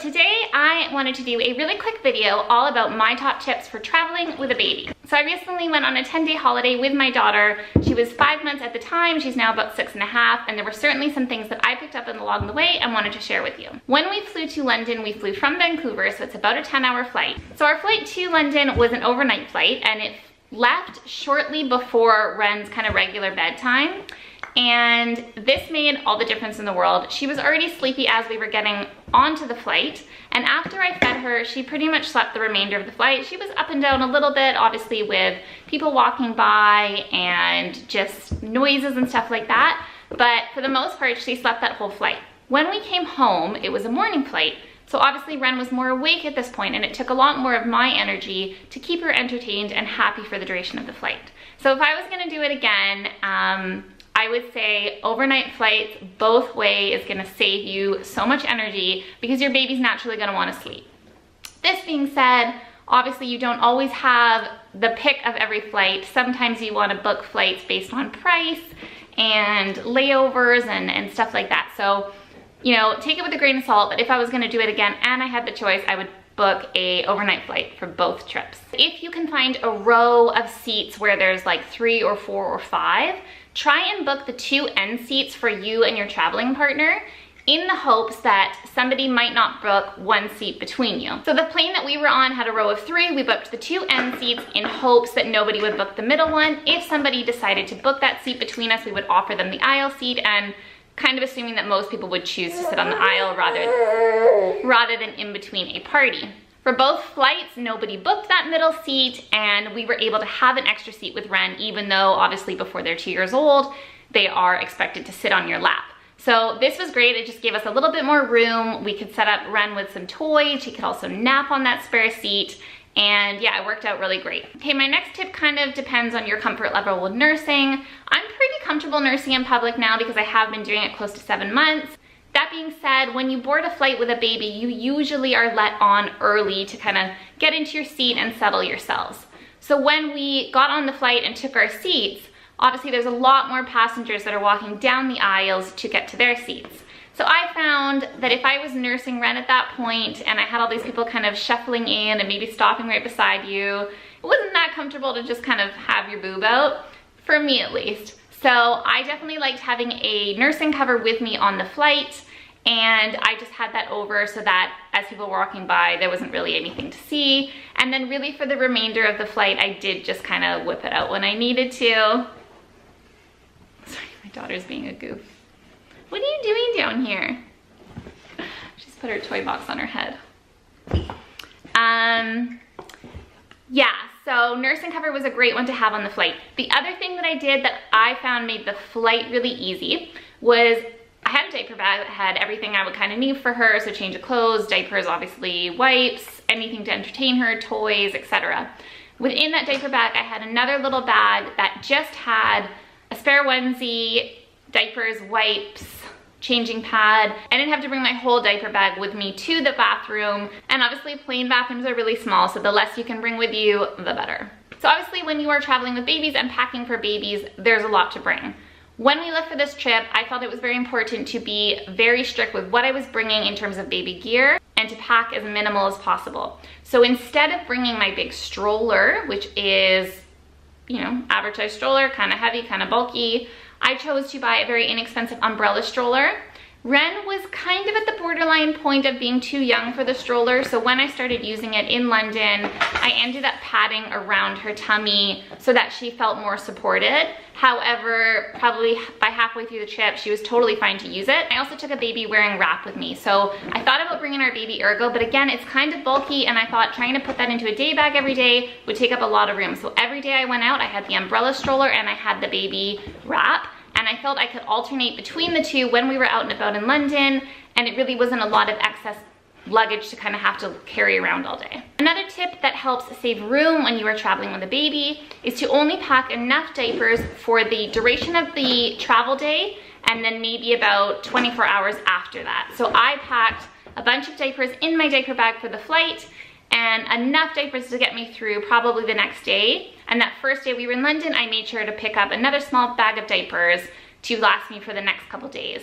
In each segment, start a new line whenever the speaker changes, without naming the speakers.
today I wanted to do a really quick video all about my top tips for traveling with a baby. So I recently went on a 10-day holiday with my daughter. She was 5 months at the time, she's now about 6.5, and there were certainly some things that I picked up along the way and wanted to share with you. When we flew to London, we flew from Vancouver, so it's about a 10-hour flight. So our flight to London was an overnight flight, and it left shortly before Ren's kind of regular bedtime. And this made all the difference in the world. She was already sleepy as we were getting onto the flight, and after I fed her, she pretty much slept the remainder of the flight. She was up and down a little bit, obviously with people walking by and just noises and stuff like that, but for the most part, she slept that whole flight. When we came home, it was a morning flight, so obviously Ren was more awake at this point, and it took a lot more of my energy to keep her entertained and happy for the duration of the flight. So if I was gonna do it again, I would say overnight flights both ways is gonna save you so much energy because your baby's naturally gonna wanna sleep. This being said, obviously you don't always have the pick of every flight. Sometimes you wanna book flights based on price and layovers and stuff like that. So, you know, take it with a grain of salt, but if I was gonna do it again and I had the choice, I would book a overnight flight for both trips. If you can find a row of seats where there's like 3 or 4 or 5, try and book the 2 end seats for you and your traveling partner in the hopes that somebody might not book 1 seat between you. So the plane that we were on had a row of 3. We booked the 2 end seats in hopes that nobody would book the middle one. If somebody decided to book that seat between us, we would offer them the aisle seat, and kind of assuming that most people would choose to sit on the aisle rather than in between a party. For both flights, nobody booked that middle seat, and we were able to have an extra seat with Ren, even though obviously before they're 2 years old, they are expected to sit on your lap. So this was great. It just gave us a little bit more room. We could set up Ren with some toys. She could also nap on that spare seat. And yeah, it worked out really great. Okay, my next tip kind of depends on your comfort level with nursing. I'm pretty comfortable nursing in public now because I have been doing it close to 7 months. That being said, when you board a flight with a baby, you usually are let on early to kind of get into your seat and settle yourselves. So when we got on the flight and took our seats, obviously there's a lot more passengers that are walking down the aisles to get to their seats. So I found that if I was nursing Ren at that point and I had all these people kind of shuffling in and maybe stopping right beside you, it wasn't that comfortable to just kind of have your boob out, for me at least. So I definitely liked having a nursing cover with me on the flight, and I just had that over so that as people were walking by, there wasn't really anything to see. And then really for the remainder of the flight, I did just kind of whip it out when I needed to. Sorry, my daughter's being a goof. What are you doing down here? She's put her toy box on her head. Yeah, so nursing cover was a great one to have on the flight. The other thing that I did that I found made the flight really easy was I had a diaper bag that had everything I would kind of need for her, so change of clothes, diapers, obviously, wipes, anything to entertain her, toys, etc. Within that diaper bag, I had another little bag that just had a spare onesie, diapers, wipes, changing pad. I didn't have to bring my whole diaper bag with me to the bathroom, and obviously plane bathrooms are really small, so the less you can bring with you, the better. So obviously when you are traveling with babies and packing for babies, there's a lot to bring. When we left for this trip, I felt it was very important to be very strict with what I was bringing in terms of baby gear and to pack as minimal as possible. So instead of bringing my big stroller, which is, you know, average size stroller, kind of heavy, kind of bulky, I chose to buy a very inexpensive umbrella stroller. Ren was kind of at the borderline point of being too young for the stroller, so when I started using it in London, I ended up padding around her tummy so that she felt more supported. However, probably by halfway through the trip, she was totally fine to use it. I also took a baby wearing wrap with me, so I thought about bringing our baby Ergo, but again, it's kind of bulky, and I thought trying to put that into a day bag every day would take up a lot of room. So every day I went out, I had the umbrella stroller and I had the baby wrap. And I felt I could alternate between the two when we were out and about in London, and it really wasn't a lot of excess luggage to kind of have to carry around all day. Another tip that helps save room when you are traveling with a baby is to only pack enough diapers for the duration of the travel day and then maybe about 24 hours after that. So I packed a bunch of diapers in my diaper bag for the flight and enough diapers to get me through probably the next day. And that first day we were in London, I made sure to pick up another small bag of diapers to last me for the next couple days.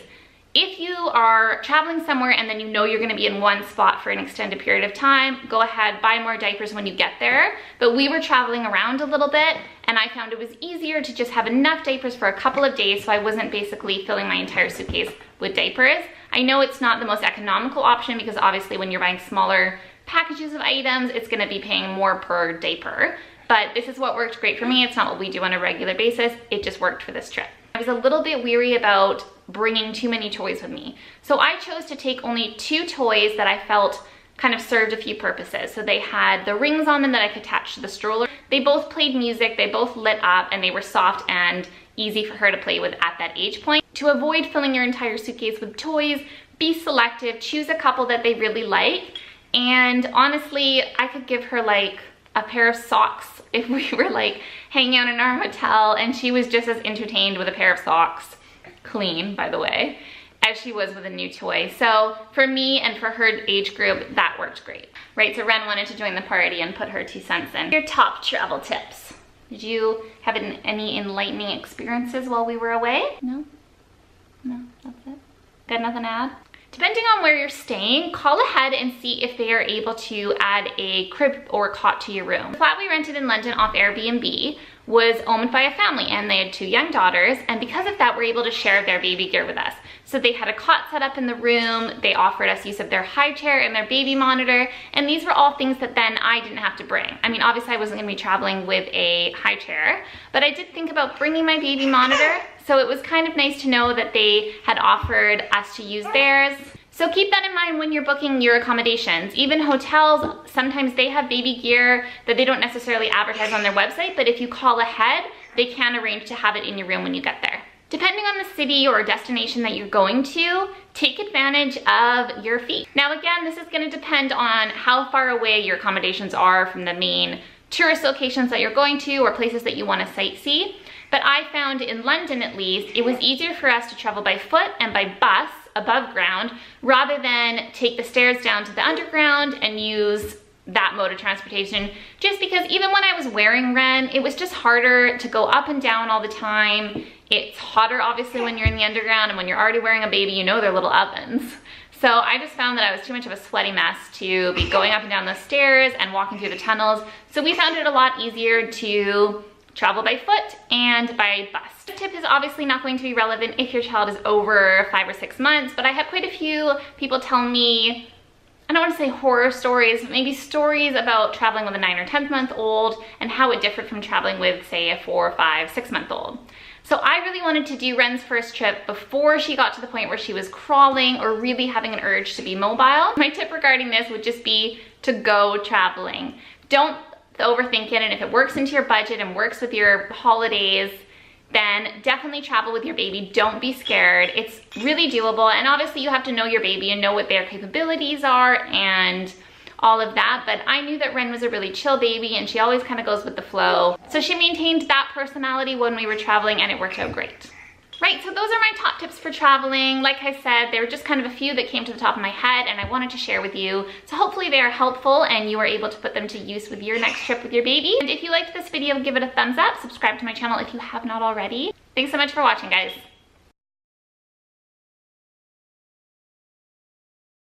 If you are traveling somewhere and then you know you're gonna be in one spot for an extended period of time, go ahead, buy more diapers when you get there. But we were traveling around a little bit and I found it was easier to just have enough diapers for a couple of days so I wasn't basically filling my entire suitcase with diapers. I know it's not the most economical option because obviously when you're buying smaller packages of items, it's gonna be paying more per diaper. But this is what worked great for me. It's not what we do on a regular basis. It just worked for this trip. I was a little bit weary about bringing too many toys with me. So I chose to take only 2 toys that I felt kind of served a few purposes. So they had the rings on them that I could attach to the stroller. They both played music, they both lit up, and they were soft and easy for her to play with at that age point. To avoid filling your entire suitcase with toys, be selective, choose a couple that they really like. And honestly, I could give her like a pair of socks if we were like hanging out in our hotel and she was just as entertained with a pair of socks, clean by the way, as she was with a new toy. So for me and for her age group, that worked great. Right, so Ren wanted to join the party and put her 2 cents in. Your top travel tips. Did you have any enlightening experiences while we were away? No? No, that's it? Got nothing to add? Depending on where you're staying, call ahead and see if they are able to add a crib or cot to your room. The flat we rented in London off Airbnb was owned by a family and they had 2 young daughters, and because of that, we're able to share their baby gear with us. So they had a cot set up in the room, they offered us use of their high chair and their baby monitor, and these were all things that then I didn't have to bring. I mean, obviously I wasn't gonna be traveling with a high chair, but I did think about bringing my baby monitor, so it was kind of nice to know that they had offered us to use theirs. So keep that in mind when you're booking your accommodations. Even hotels, sometimes they have baby gear that they don't necessarily advertise on their website, but if you call ahead, they can arrange to have it in your room when you get there. Depending on the city or destination that you're going to, take advantage of your fees. Now again, this is gonna depend on how far away your accommodations are from the main tourist locations that you're going to or places that you wanna sightsee. But I found in London at least, it was easier for us to travel by foot and by bus above ground rather than take the stairs down to the underground and use that mode of transportation, just because even when I was wearing Ren, it was just harder to go up and down all the time. It's hotter obviously when you're in the underground, and when you're already wearing a baby, you know they're little ovens. So I just found that I was too much of a sweaty mess to be going up and down those stairs and walking through the tunnels. So we found it a lot easier to travel by foot and by bus. This tip is obviously not going to be relevant if your child is over 5 or 6 months, but I had quite a few people tell me, I don't want to say horror stories, but maybe stories about traveling with a 9 or 10-month-old and how it differed from traveling with, say, a 4 or 5, 6-month-old. So I really wanted to do Ren's first trip before she got to the point where she was crawling or really having an urge to be mobile. My tip regarding this would just be to go traveling. Don't overthink it, and if it works into your budget and works with your holidays, then definitely travel with your baby. Don't be scared. It's really doable, and obviously you have to know your baby and know what their capabilities are and all of that, but I knew that Ren was a really chill baby and she always kind of goes with the flow. So she maintained that personality when we were traveling and it worked out great. Right, so those are my top tips for traveling. Like I said, there were just kind of a few that came to the top of my head and I wanted to share with you. So hopefully they are helpful and you are able to put them to use with your next trip with your baby. And if you liked this video, give it a thumbs up. Subscribe to my channel if you have not already. Thanks so much for watching, guys.